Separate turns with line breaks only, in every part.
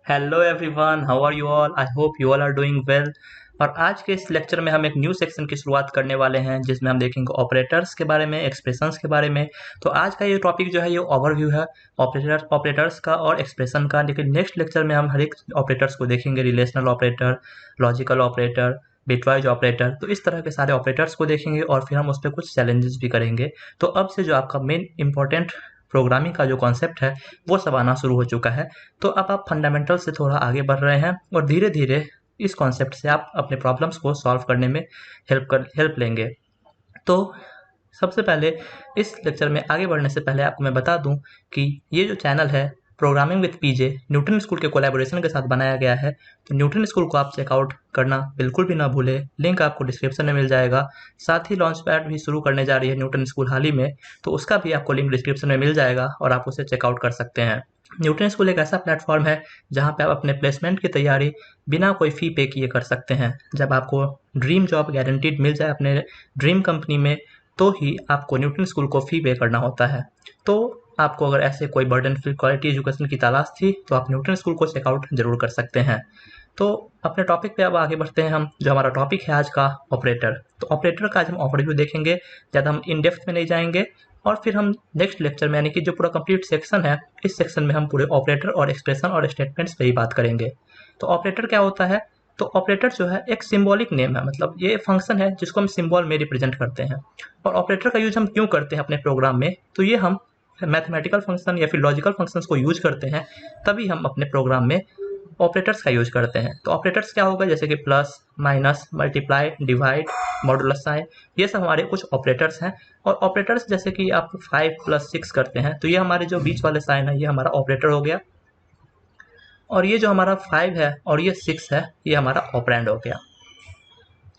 Hello everyone, how are you all? I hope you all are doing well. और आज के इस lecture में हम एक न्यू सेक्शन की शुरुआत करने वाले हैं जिसमें हम देखेंगे ऑपरेटर्स के बारे में, एक्सप्रेशंस के बारे में। तो आज का ये टॉपिक जो है ये ओवरव्यू है ऑपरेटर्स का और एक्सप्रेशन का। लेकिन नेक्स्ट लेक्चर में हम हर एक ऑपरेटर्स को देखेंगे, relational operator, logical operator, bitwise operator. तो इस तरह के सारे ऑपरेटर्स को देखेंगे और फिर हम उस पर कुछ चैलेंजेस भी करेंगे। तो अब से जो आपका मेन इंपॉर्टेंट प्रोग्रामिंग का जो कॉन्सेप्ट है वो सब आना शुरू हो चुका है। तो अब आप फंडामेंटल से थोड़ा आगे बढ़ रहे हैं और धीरे धीरे इस कॉन्सेप्ट से आप अपने प्रॉब्लम्स को सॉल्व करने में हेल्प लेंगे। तो सबसे पहले इस लेक्चर में आगे बढ़ने से पहले आपको मैं बता दूं कि ये जो चैनल है programming with PJ Newton school के कोलैबोरेशन के साथ बनाया गया है। तो न्यूटन स्कूल को आप चेकआउट करना बिल्कुल भी ना भूलें, लिंक आपको डिस्क्रिप्शन में मिल जाएगा। साथ ही लॉन्च पैड भी शुरू करने जा रही है न्यूटन स्कूल हाल ही में, तो उसका भी आपको लिंक डिस्क्रिप्शन में मिल जाएगा और आप उसे चेकआउट कर सकते हैं। न्यूटन स्कूल एक ऐसा प्लेटफॉर्म है जहाँ पे आप अपने प्लेसमेंट की तैयारी बिना कोई फ़ी पे किए कर सकते हैं। जब आपको ड्रीम जॉब गारंटीड मिल जाए अपने ड्रीम कंपनी में, तो ही आपको न्यूटन स्कूल को फ़ी पे करना होता है। तो आपको अगर ऐसे कोई बर्डन फ्री क्वालिटी एजुकेशन की तलाश थी तो आप न्यूटन स्कूल को चेकआउट जरूर कर सकते हैं। तो अपने टॉपिक पे अब आगे बढ़ते हैं हम। जो हमारा टॉपिक है आज का ऑपरेटर, तो ऑपरेटर का आज हम ओवरव्यू देखेंगे, ज़्यादा हम इन डेप्थ में नहीं जाएंगे। और फिर हम नेक्स्ट लेक्चर में यानी कि जो पूरा कंप्लीट सेक्शन है, इस सेक्शन में हम पूरे ऑपरेटर और एक्सप्रेशन और स्टेटमेंट्स पे ही बात करेंगे। तो ऑपरेटर क्या होता है? तो ऑपरेटर जो है एक सिंबॉलिक नेम है, मतलब ये फंक्शन है जिसको हम सिंबल में रिप्रेजेंट करते हैं। और ऑपरेटर का यूज हम क्यों करते हैं अपने प्रोग्राम में? तो ये हम मैथमेटिकल फंक्शन या फिर लॉजिकल फंक्शंस को यूज करते हैं, तभी हम अपने प्रोग्राम में ऑपरेटर्स का यूज करते हैं। तो ऑपरेटर्स क्या होगा? जैसे कि plus, minus, multiply, divide, modulus sign, ये सब हमारे कुछ ऑपरेटर्स हैं। और ऑपरेटर्स जैसे कि आप 5 + 6 करते हैं, तो ये हमारे जो बीच वाले साइन है ये हमारा ऑपरेटर हो गया। और ये जो हमारा 5 है और ये 6 है ये हमारा ऑपरेंड हो गया।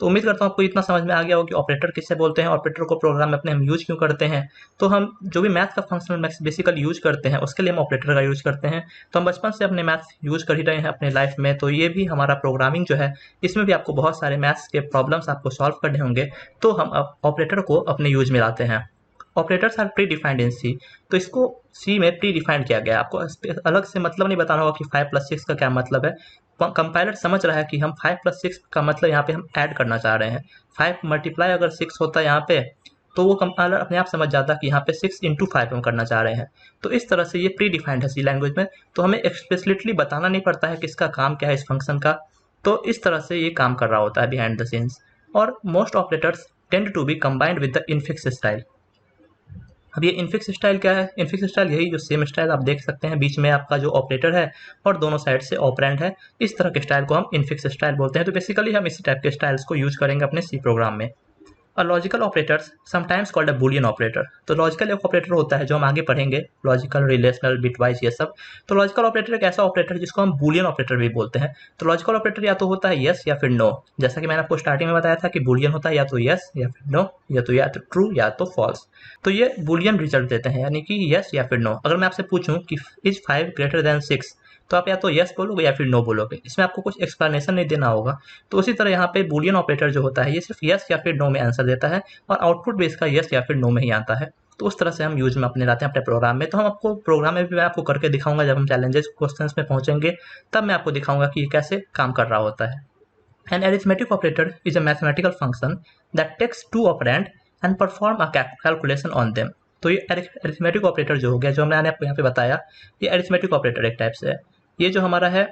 तो उम्मीद करता हूँ आपको इतना समझ में आ गया हो कि ऑपरेटर किससे बोलते हैं, ऑपरेटर को प्रोग्राम में अपने हम यूज क्यों करते हैं। तो हम जो भी मैथ का फंक्शनल बेसिकली यूज करते हैं उसके लिए हम ऑपरेटर का यूज करते हैं। तो हम बचपन से अपने मैथ यूज कर ही रहे हैं अपने लाइफ में, तो ये भी हमारा प्रोग्रामिंग जो है इसमें भी आपको बहुत सारे मैथ्स के प्रॉब्लम्स आपको सॉल्व करने होंगे, तो हम अब ऑपरेटर को अपने यूज में लाते हैं। Operators are pre defined in C, तो इसको सी में प्री डिफाइंड किया गया है। आपको अलग से मतलब नहीं बताना होगा कि 5 + 6 का क्या मतलब है। कंपाइलर समझ रहा है कि हम 5 + 6 का मतलब यहाँ पे हम ऐड करना चाह रहे हैं। 5 मल्टीप्लाई अगर 6 होता है यहाँ पे, तो वो कंपाइलर अपने आप समझ जाता है कि यहाँ पे 6 × 5 हम करना चाह रहे हैं। तो इस तरह से ये प्री डिफाइंड है सी लैंग्वेज में, तो हमें एक्सप्लिसिटली बताना नहीं पड़ता है कि इसका काम क्या है इस फंक्शन का। तो इस तरह से ये काम कर रहा होता है बिहाइंड द सीन्स। और most operators tend to be combined with the infix style. अब ये इनफिक्स स्टाइल क्या है? इनफिक्स स्टाइल यही जो सेम स्टाइल आप देख सकते हैं, बीच में आपका जो ऑपरेटर है और दोनों साइड से ऑपरेंड है, इस तरह के स्टाइल को हम इनफिक्स स्टाइल बोलते हैं। तो बेसिकली हम इसी टाइप के स्टाइल्स को यूज करेंगे अपने सी प्रोग्राम में। और logical operators sometimes called a Boolean operator. तो लॉजिकल एक ऑपरेटर होता है जो हम आगे पढ़ेंगे, लॉजिकल, रिलेशनल, बिटवाइज, ये सब। तो लॉजिकल ऑपरेटर एक ऐसा ऑपरेटर है जिसको हम बूलियन ऑपरेटर भी बोलते हैं। तो लॉजिकल ऑपरेटर या तो होता है यस या फिर नो, जैसा कि मैंने आपको स्टार्टिंग में बताया था कि बूलियन होता है या तो यस या फिर नो, या तो ट्रू या तो फॉल्स। तो ये बूलियन रिजल्ट देते हैं, यानी कि यस या फिर नो। अगर मैं आपसे पूछूं कि इज 5 > 6, तो आप या तो यस बोलोगे या फिर नो बोलोगे, इसमें आपको कुछ एक्सप्लेनेशन नहीं देना होगा। तो उसी तरह यहाँ पे बूलियन ऑपरेटर जो होता है ये सिर्फ यस या फिर नो में आंसर देता है और आउटपुट भी इसका यस या फिर नो में ही आता है। तो उस तरह से हम यूज में अपने लाते हैं अपने प्रोग्राम में। तो हम आपको प्रोग्राम में भी मैं आपको करके दिखाऊंगा, जब हम चैलेंजेस क्वेश्चंस में पहुंचेंगे तब मैं आपको दिखाऊंगा कि ये कैसे काम कर रहा होता है। An arithmetic operator is a mathematical function that takes 2 operand and perform a calculation on them. तो ये अरिथमेटिक ऑपरेटर जो हो गया, जो मैंने आपको यहाँ पे बताया, ये अरिथमेटिक ऑपरेटर एक टाइप से है। ये जो हमारा है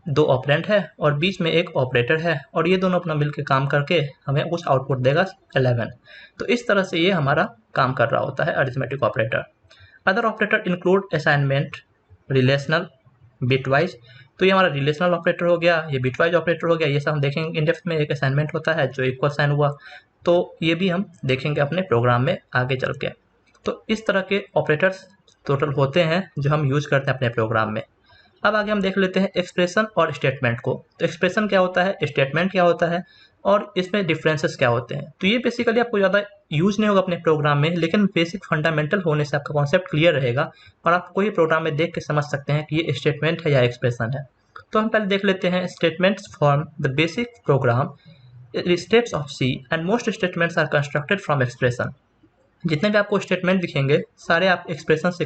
2 ऑपरेंड है और बीच में एक ऑपरेटर है, और ये दोनों अपना मिलकर काम करके हमें कुछ आउटपुट देगा 11। तो इस तरह से ये हमारा काम कर रहा होता है arithmetic operator. Other operator include assignment, relational, bitwise. तो ये हमारा रिलेशनल ऑपरेटर हो गया, ये बिटवाइज ऑपरेटर हो गया, ये सब हम देखेंगे इन डेप्थ में। एक असाइनमेंट होता है जो इक्वल साइन हुआ, तो ये भी हम देखेंगे अपने प्रोग्राम में आगे चल के। तो इस तरह के ऑपरेटर्स टोटल होते हैं जो हम यूज करते हैं अपने प्रोग्राम में। अब आगे हम देख लेते हैं एक्सप्रेशन और स्टेटमेंट को। तो एक्सप्रेशन क्या होता है, स्टेटमेंट क्या होता है, और इसमें डिफरेंसेस क्या होते हैं। तो ये बेसिकली आपको ज़्यादा यूज नहीं होगा अपने प्रोग्राम में, लेकिन बेसिक फंडामेंटल होने से आपका कॉन्सेप्ट क्लियर रहेगा और आप कोई प्रोग्राम में देख के समझ सकते हैं कि ये स्टेटमेंट है या एक्सप्रेशन है। तो हम पहले देख लेते हैं statements form the basic program steps of C and most statements are constructed from expression. जितने भी आपको स्टेटमेंट दिखेंगे सारे आप एक्सप्रेशन से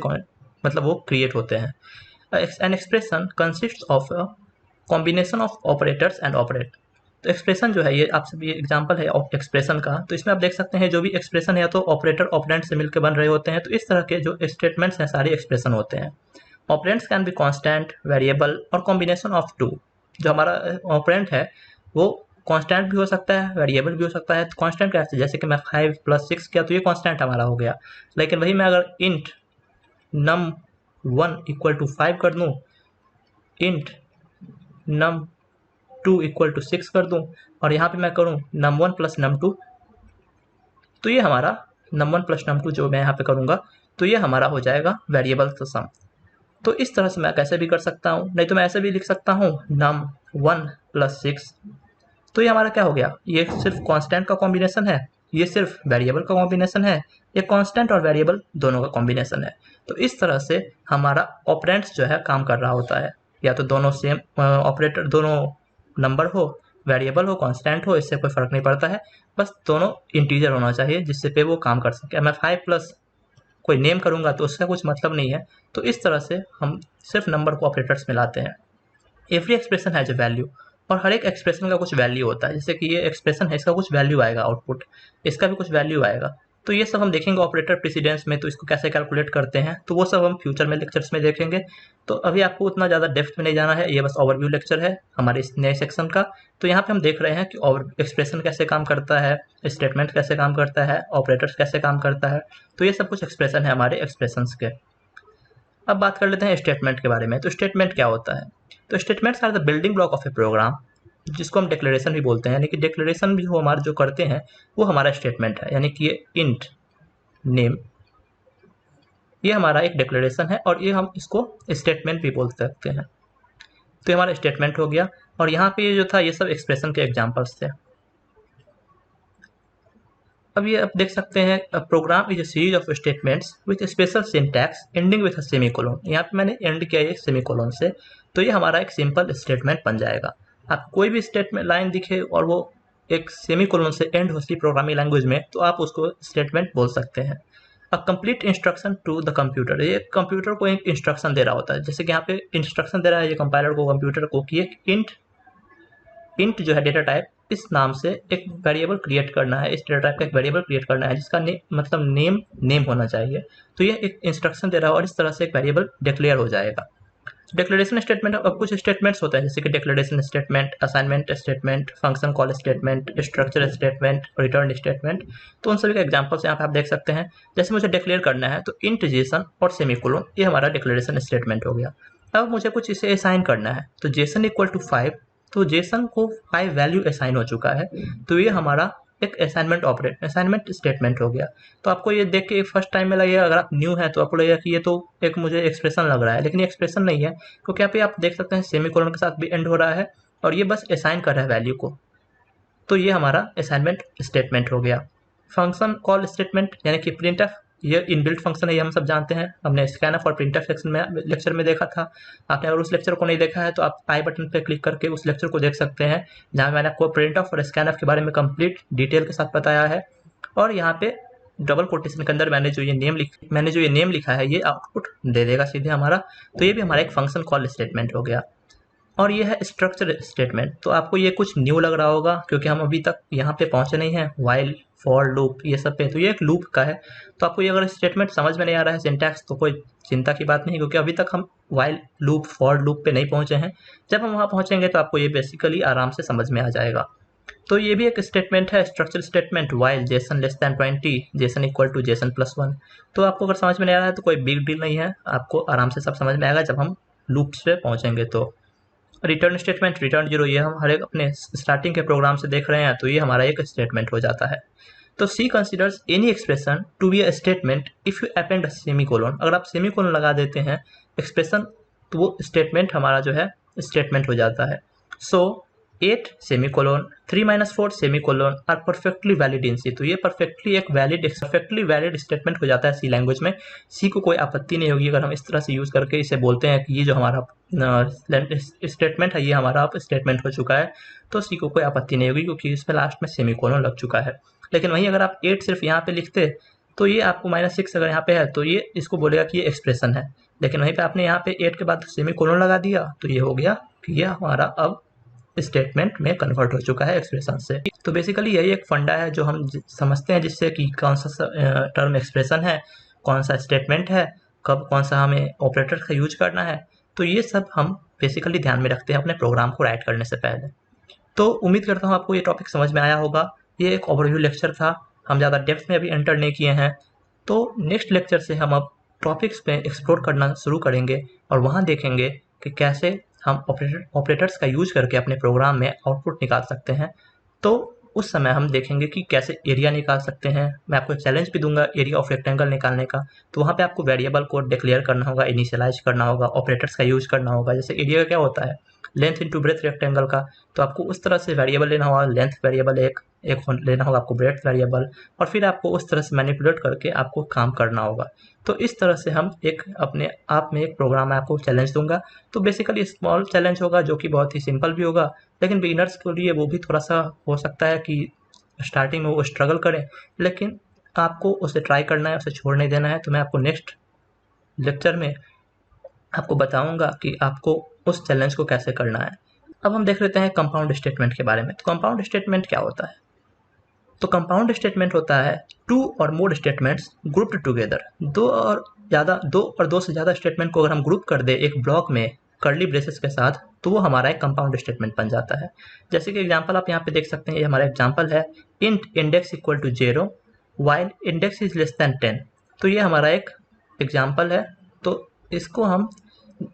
मतलब वो क्रिएट होते हैं। An expression consist of a combination of operators and operate. तो एक्सप्रेशन जो है ये आप सभी एग्जांपल है एक्सप्रेशन का, तो इसमें आप देख सकते हैं जो भी एक्सप्रेशन है तो ऑपरेटर ऑपरेंड से मिलकर बन रहे होते हैं। तो इस तरह के जो स्टेटमेंट्स हैं सारे एक्सप्रेशन होते हैं। Operands can be constant, variable और कॉम्बिनेशन ऑफ टू। जो हमारा ऑपरेंड है वो कांस्टेंट भी हो सकता है, वेरिएबल भी हो सकता है। तो कांस्टेंट कैसे, जैसे कि मैं 5 + 6 किया तो ये कांस्टेंट हमारा हो गया। लेकिन वही मैं अगर इंट num1 = 5 कर दूं, इंट num2 = 6 कर दूं और यहाँ पे मैं करूँ num1 + num2, तो ये हमारा num1 + num2 जो मैं यहाँ पे करूँगा तो ये हमारा हो जाएगा वेरिएबल का सम। तो इस तरह से मैं कैसे भी कर सकता हूँ, नहीं तो मैं ऐसे भी लिख सकता हूँ num1 + 6। तो ये हमारा क्या हो गया, ये सिर्फ कांस्टेंट का कॉम्बिनेशन है, ये सिर्फ वेरिएबल का कॉम्बिनेशन है, ये कांस्टेंट और वेरिएबल दोनों का कॉम्बिनेशन है। तो इस तरह से हमारा ऑपरेंड्स जो है काम कर रहा होता है। या तो दोनों सेम ऑपरेटर, दोनों नंबर हो, वेरिएबल हो, कांस्टेंट हो, इससे कोई फर्क नहीं पड़ता है, बस दोनों इंटीजर होना चाहिए जिससे पे वो काम कर सके। मैं 5 प्लस कोई नेम करूँगा तो उसका कुछ मतलब नहीं है। तो इस तरह से हम सिर्फ नंबर को ऑपरेटर्स में लाते हैं। Every expression has a value, और हर एक एक्सप्रेशन का कुछ वैल्यू होता है। जैसे कि ये एक्सप्रेशन है, इसका कुछ वैल्यू आएगा, आउटपुट इसका भी कुछ वैल्यू आएगा। तो ये सब हम देखेंगे ऑपरेटर प्रेसिडेंस में, तो इसको कैसे कैलकुलेट करते हैं तो वो सब हम फ्यूचर में लेक्चर्स में देखेंगे। तो अभी आपको उतना ज़्यादा डेप्थ में नहीं जाना है, ये बस ओवरव्यू लेक्चर है हमारे इस नए सेक्शन का। तो यहाँ पे हम देख रहे हैं कि एक्सप्रेशन कैसे काम करता है, स्टेटमेंट कैसे काम करता है, ऑपरेटर्स कैसे काम करता है। तो ये सब कुछ एक्सप्रेशन है हमारे एक्सप्रेशंस के। अब बात कर लेते हैं स्टेटमेंट के बारे में। तो स्टेटमेंट क्या होता है, तो statements are the building block of a program, जिसको हम डिक्लेरेशन भी बोलते हैं। यानी कि डिक्लेरेशन भी जो हमारे जो करते हैं वो हमारा स्टेटमेंट है। यानी कि ये इंट नेम, ये हमारा एक डिक्लेरेशन है और ये हम इसको स्टेटमेंट भी बोल सकते हैं। तो ये हमारा स्टेटमेंट हो गया। और यहाँ पे ये जो था ये सब एक्सप्रेशन के एग्जाम्पल्स थे। अब ये आप देख सकते हैं, program is a series of statements with special syntax ending with a semicolon. यहाँ पे मैंने एंड किया है सेमीकोलन से, तो ये हमारा एक सिंपल स्टेटमेंट बन जाएगा। आप कोई भी स्टेटमेंट लाइन दिखे और वो एक सेमीकोलन से एंड होती प्रोग्रामिंग लैंग्वेज में, तो आप उसको स्टेटमेंट बोल सकते हैं। A complete instruction to the computer, ये कंप्यूटर को एक इंस्ट्रक्शन दे रहा होता है। जैसे कि यहाँ पे इंस्ट्रक्शन दे रहा है ये कंपाइलर को कंप्यूटर को कि एक इंट जो है डेटा टाइप, इस नाम से एक वेरिएबल क्रिएट करना है, इस डेटा टाइप का एक वेरिएबल क्रिएट करना है जिसका मतलब नेम होना चाहिए। तो ये एक इंस्ट्रक्शन दे रहा है और इस तरह से एक वेरिएबल डिक्लेयर हो जाएगा। डिक्लेरेशन स्टेटमेंट, अब कुछ स्टेटमेंट्स होते हैं जैसे कि declaration statement, assignment statement, function call statement, structure statement, return statement. तो उन सभी का एग्जांपल्स यहाँ पे आप देख सकते हैं। जैसे मुझे डिक्लेयर करना है तो इंट जेसन और सेमीकोलन, ये हमारा डिक्लेरेशन स्टेटमेंट हो गया। अब मुझे कुछ इसे असाइन करना है, तो जेसन = 5, तो जेसन को 5 वैल्यू असाइन हो चुका है। तो ये हमारा एक असाइनमेंट स्टेटमेंट हो गया। तो आपको ये देख के फर्स्ट टाइम में लगेगा, अगर आप न्यू है तो आपको लगेगा कि ये तो एक मुझे एक्सप्रेशन लग रहा है, लेकिन ये एक्सप्रेशन नहीं है, क्योंकि यहाँ पे आप देख सकते हैं सेमीकोलन के साथ भी एंड हो रहा है और ये बस असाइन कर रहा है वैल्यू को। तो ये हमारा असाइनमेंट स्टेटमेंट हो गया। फंक्शन कॉल स्टेटमेंट यानी कि प्रिंटफ, ये इनबिल्ट फंक्शन है, ये हम सब जानते हैं, हमने स्कैनफ और प्रिंटफ सेक्शन में लेक्चर में देखा था। आपने अगर उस लेक्चर को नहीं देखा है तो आप आई बटन पे क्लिक करके उस लेक्चर को देख सकते हैं, जहाँ मैंने आपको प्रिंटफ और स्कैनफ के बारे में कंप्लीट डिटेल के साथ बताया है। और यहाँ पे डबल कोटेशन के अंदर मैंने जो ये नेम लिखा है ये आउटपुट दे देगा सीधे हमारा। तो ये भी हमारा एक फंक्शन कॉल स्टेटमेंट हो गया। और ये है स्ट्रक्चर स्टेटमेंट। तो आपको ये कुछ न्यू लग रहा होगा क्योंकि हम अभी तक यहाँ पे पहुँचे नहीं हैं, वाइल, फॉर, लूप ये सब पे। तो ये एक लूप का है। तो आपको ये अगर स्टेटमेंट समझ में नहीं आ रहा है सिंटैक्स, तो कोई चिंता की बात नहीं, क्योंकि अभी तक हम वाइल लूप, फॉर लूप पे नहीं पहुँचे हैं। जब हम वहाँ पहुँचेंगे तो आपको ये बेसिकली आराम से समझ में आ जाएगा। तो ये भी एक स्टेटमेंट है, structure statement, while Jason <20, Jason = Jason +1। तो आपको अगर समझ में नहीं आ रहा है तो कोई बिग डील नहीं है, आपको आराम से सब समझ में आएगा जब हम लूप्स पे पहुँचेंगे। तो रिटर्न स्टेटमेंट, रिटर्न 0, ये हम हर एक अपने स्टार्टिंग के प्रोग्राम से देख रहे हैं, तो ये हमारा एक स्टेटमेंट हो जाता है। तो C considers any expression to be a statement if you append semicolon. अगर आप सेमीकोलन लगा देते हैं एक्सप्रेशन, तो वो स्टेटमेंट हमारा जो है स्टेटमेंट हो जाता है। So 8 semicolon 3 - 4 semicolon are perfectly valid in C. तो ये परफेक्टली वैलिड स्टेटमेंट हो जाता है सी लैंग्वेज में। सी को कोई आपत्ति नहीं होगी अगर हम इस तरह से यूज़ करके इसे बोलते हैं कि ये जो हमारा स्टेटमेंट है ये हमारा अब स्टेटमेंट हो चुका है। तो सी को कोई आपत्ति नहीं होगी क्योंकि इसमें लास्ट में सेमीकोलन लग चुका है। लेकिन वहीं अगर आप 8 सिर्फ यहाँ पे लिखते तो ये आपको -6 अगर यहाँ पे है तो ये इसको बोलेगा कि ये एक्सप्रेशन है, लेकिन वहीं पे आपने यहाँ पे 8 के बाद सेमीकोलन लगा दिया तो ये हो गया कि ये हमारा अब स्टेटमेंट में कन्वर्ट हो चुका है एक्सप्रेशन से। तो बेसिकली यही एक फंडा है जो हम समझते हैं, जिससे कि कौन सा टर्म एक्सप्रेशन है, कौन सा स्टेटमेंट है, कब कौन सा हमें ऑपरेटर का यूज करना है। तो ये सब हम बेसिकली ध्यान में रखते हैं अपने प्रोग्राम को राइट करने से पहले। तो उम्मीद करता हूँ आपको ये टॉपिक समझ में आया होगा। ये एक ओवरव्यू लेक्चर था, हम ज़्यादा डेप्थ में अभी एंटर नहीं किए हैं। तो नेक्स्ट लेक्चर से हम अब टॉपिक्स पे एक्सप्लोर करना शुरू करेंगे और वहाँ देखेंगे कि कैसे हम ऑपरेटर्स का यूज करके अपने प्रोग्राम में आउटपुट निकाल सकते हैं। तो उस समय हम देखेंगे कि कैसे एरिया निकाल सकते हैं। मैं आपको एक चैलेंज भी दूंगा एरिया ऑफ रेक्टेंगल निकालने का। तो वहाँ पे आपको वेरिएबल को डिक्लेयर करना होगा, इनिशियलाइज करना होगा, ऑपरेटर्स का यूज करना होगा। जैसे एरिया का क्या होता है, लेंथ इंटू ब्रेथ रेक्टेंगल का, तो आपको उस तरह से वेरिएबल लेना होगा, लेंथ वेरिएबल एक लेना होगा आपको, ब्रेथ वेरिएबल, और फिर आपको उस तरह से मैनिपुलेट करके आपको काम करना होगा। तो इस तरह से हम एक अपने आप में एक प्रोग्राम में आपको चैलेंज दूंगा। तो बेसिकली स्मॉल चैलेंज होगा जो कि बहुत ही सिंपल भी होगा, लेकिन बिगिनर्स के लिए वो भी थोड़ा सा हो सकता है कि स्टार्टिंग में वो स्ट्रगल करें, लेकिन आपको उसे ट्राई करना है, उसे छोड़ नहीं देना है। तो मैं आपको नेक्स्ट लेक्चर में आपको बताऊंगा कि आपको उस चैलेंज को कैसे करना है। अब हम देख लेते हैं कंपाउंड स्टेटमेंट के बारे में। तो कंपाउंड स्टेटमेंट क्या होता है? तो कंपाउंड स्टेटमेंट होता है टू और मोर स्टेटमेंट्स ग्रुप्ड टुगेदर। दो और दो से ज़्यादा स्टेटमेंट को अगर हम ग्रुप कर दे एक ब्लॉक में कर्ली ब्रेसेस के साथ, तो वो हमारा एक कंपाउंड स्टेटमेंट बन जाता है। जैसे कि एग्जांपल आप यहाँ पे देख सकते हैं, ये हमारा एग्जांपल है, int index equal to 0 while index is less than 10। तो ये हमारा एक एग्जांपल है। तो इसको हम,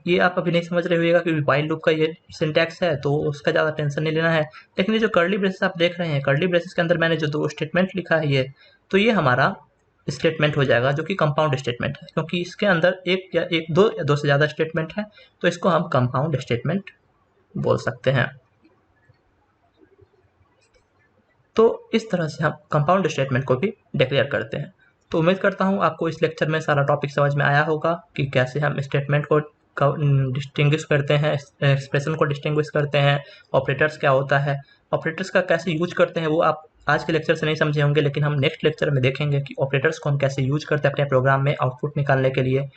ये आप अभी नहीं समझ रहे होइएगा कि वाइल लूप का ये सिंटैक्स है, तो उसका ज़्यादा टेंशन नहीं लेना है। लेकिन ये जो कर्ली ब्रेसेस आप देख रहे हैं, कर्ली ब्रेसेस के अंदर मैंने जो दो स्टेटमेंट लिखा है ये, तो ये हमारा स्टेटमेंट हो जाएगा जो कि कंपाउंड स्टेटमेंट है, क्योंकि इसके अंदर दो या दो से ज़्यादा स्टेटमेंट है, तो इसको हम कंपाउंड स्टेटमेंट बोल सकते हैं। तो इस तरह से हम कंपाउंड स्टेटमेंट को भी डिक्लेयर करते हैं। तो उम्मीद करता हूँ आपको इस लेक्चर में सारा टॉपिक समझ में आया होगा कि कैसे हम स्टेटमेंट को डिस्टिंग्विश करते हैं, एक्सप्रेशन को डिस्टिंग्विश करते हैं, ऑपरेटर्स क्या होता है, ऑपरेटर्स का कैसे यूज करते हैं वो आप आज के लेक्चर से नहीं समझे होंगे, लेकिन हम नेक्स्ट लेक्चर में देखेंगे कि ऑपरेटर्स को हम कैसे यूज करते हैं अपने प्रोग्राम में आउटपुट निकालने के लिए।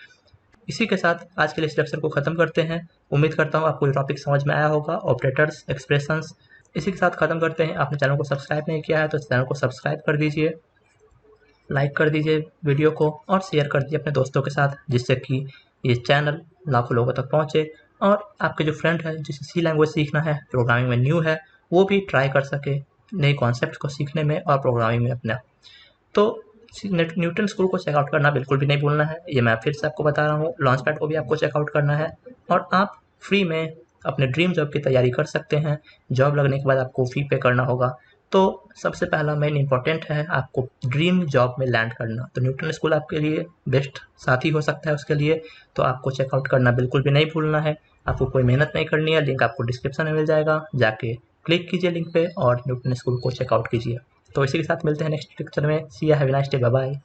इसी के साथ आज के इस लेक्चर को ख़त्म करते हैं। उम्मीद करता हूँ आपको ये टॉपिक समझ में आया होगा, ऑपरेटर्स, एक्सप्रेशंस। इसी के साथ ख़त्म करते हैं। आपने चैनल को सब्सक्राइब नहीं किया है तो चैनल को सब्सक्राइब कर दीजिए, लाइक कर दीजिए वीडियो को और शेयर कर दीजिए अपने दोस्तों के साथ, जिससे कि ये चैनल लाखों लोगों तक पहुँचे और आपके जो फ्रेंड है जिसे सी लैंग्वेज सीखना है, प्रोग्रामिंग में न्यू है, वो भी ट्राई कर सके नए कॉन्सेप्ट को सीखने में और प्रोग्रामिंग में अपना। तो न्यूटन स्कूल को चेकआउट करना बिल्कुल भी नहीं भूलना है, ये मैं फिर से आपको बता रहा हूँ। लॉन्च पैड को भी आपको चेकआउट करना है और आप फ्री में अपने ड्रीम जॉब की तैयारी कर सकते हैं। जॉब लगने के बाद आपको फ़ी पे करना होगा। तो सबसे पहला मेन इंपॉर्टेंट है आपको ड्रीम जॉब में लैंड करना। तो न्यूटन स्कूल आपके लिए बेस्ट साथी हो सकता है उसके लिए। तो आपको चेकआउट करना बिल्कुल भी नहीं भूलना है। आपको कोई मेहनत नहीं करनी है, लिंक आपको डिस्क्रिप्शन में मिल जाएगा, जाके क्लिक कीजिए लिंक पे और न्यूटन स्कूल को चेकआउट कीजिए। तो इसी के साथ मिलते हैं नेक्स्ट लेक्चर में। See ya have a nice day, bye bye.